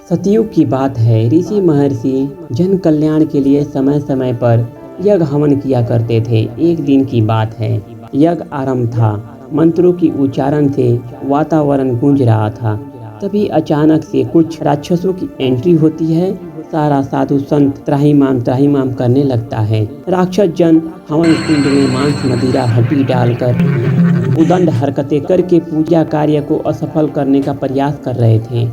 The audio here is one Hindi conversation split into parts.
सतयुग की बात है। ऋषि महर्षि जन कल्याण के लिए समय समय पर यज्ञ हवन किया करते थे। एक दिन की बात है, यज्ञ आरंभ था। मंत्रों की उच्चारण से वातावरण गूंज रहा था। तभी अचानक से कुछ राक्षसों की एंट्री होती है। सारा साधु संत त्राहिमाम करने लगता है। राक्षस जन हवन कुंड में मांस मदिरा हड्डी डालकर उदंड हरकतें करके पूजा कार्य को असफल करने का प्रयास कर रहे थे।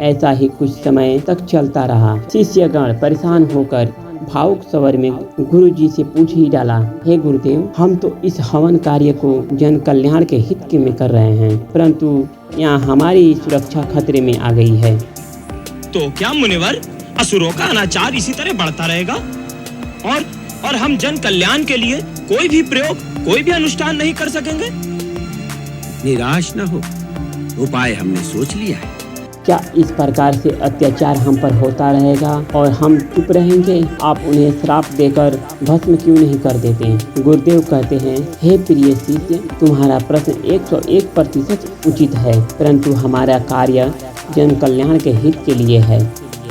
ऐसा ही कुछ समय तक चलता रहा। शिष्यगण परेशान होकर भावुक स्वर में गुरु जी से पूछ ही डाला, हे गुरुदेव, हम तो इस हवन कार्य को जन कल्याण के हित के में कर रहे हैं, परंतु यहाँ हमारी सुरक्षा खतरे में आ गई है। तो क्या मुनिवर, असुरों का अनाचार इसी तरह बढ़ता रहेगा और हम जन कल्याण के लिए कोई भी प्रयोग, कोई भी अनुष्ठान नहीं कर सकेंगे? निराश न हो, उपाय हमने सोच लिया है। क्या इस प्रकार से अत्याचार हम पर होता रहेगा और हम चुप रहेंगे? आप उन्हें श्राप देकर भस्म क्यों नहीं कर देते? गुरुदेव कहते हैं, हे प्रिय शिष्य, तुम्हारा प्रश्न 101% उचित है, परंतु हमारा कार्य जन कल्याण के हित के लिए है।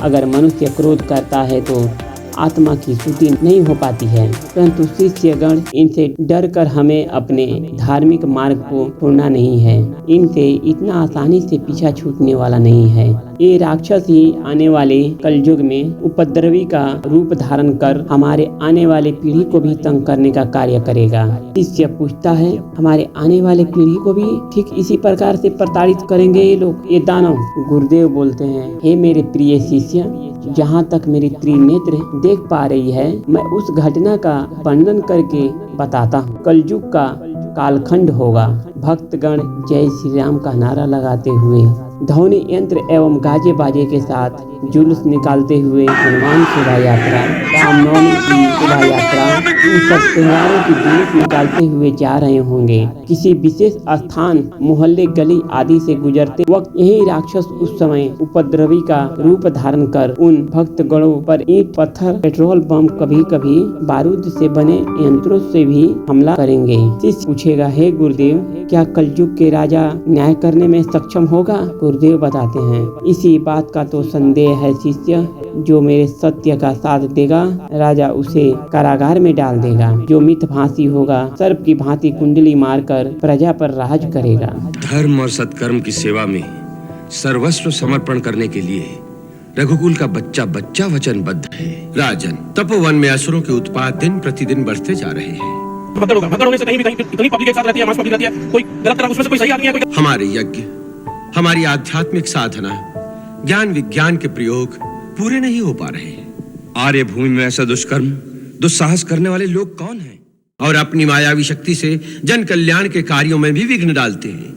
अगर मनुष्य क्रोध करता है तो आत्मा की शुद्धि नहीं हो पाती है, परंतु शिष्यगण इनसे डर कर हमें अपने धार्मिक मार्ग को छोड़ना नहीं है। इनसे इतना आसानी से पीछा छूटने वाला नहीं है। ये राक्षस ही आने वाले कलयुग में उपद्रवी का रूप धारण कर हमारे आने वाले पीढ़ी को भी तंग करने का कार्य करेगा। शिष्य पूछता है, हमारे आने वाले पीढ़ी को भी ठीक इसी प्रकार से प्रताड़ित करेंगे ये लोग, ये दानव? गुरुदेव बोलते हैं, हे मेरे प्रिय शिष्य, जहाँ तक मेरी त्रिनेत्र देख पा रही है, मैं उस घटना का वर्णन करके बताता हूँ। कलयुग का कालखंड होगा। भक्तगण जय श्री राम का नारा लगाते हुए, ध्वनि यंत्र एवं गाजे बाजे के साथ जुलूस निकालते हुए हनुमान शोभा यात्रा, रामनवमी की शोभा यात्रा, इन सब त्योहारों की जुलूस निकालते हुए जा रहे होंगे। किसी विशेष स्थान, मोहल्ले, गली आदि से गुजरते वक्त यही राक्षस उस समय उपद्रवी का रूप धारण कर उन भक्तगणों पर ईंट, पत्थर, पेट्रोल बम, कभी कभी बारूद से बने यंत्रों से भी हमला करेंगे। शिष्य पूछेगा, हे गुरुदेव, क्या कलयुग के राजा न्याय करने में सक्षम होगा? गुरुदेव बताते हैं, इसी बात का तो संदेह है शिष्य। जो मेरे सत्य का साथ देगा, राजा उसे कारागार में डाल देगा। जो मितभाषी होगा, सर्प की भांति कुंडली मारकर प्रजा पर राज करेगा। धर्म और सत्कर्म की सेवा में सर्वस्व समर्पण करने के लिए रघुकुल का बच्चा बच्चा वचनबद्ध है। राजन, तपोवन में असुरों के उत्पात दिन प्रतिदिन बढ़ते जा रहे हैं। हमारे यज्ञ, हमारी आध्यात्मिक साधना, ज्ञान विज्ञान के प्रयोग पूरे नहीं हो पा रहे हैं। आर्य भूमि में ऐसा दुष्कर्म, दुस्साहस करने वाले लोग कौन हैं? और अपनी मायावी शक्ति से जन कल्याण के कार्यों में भी विघ्न डालते हैं।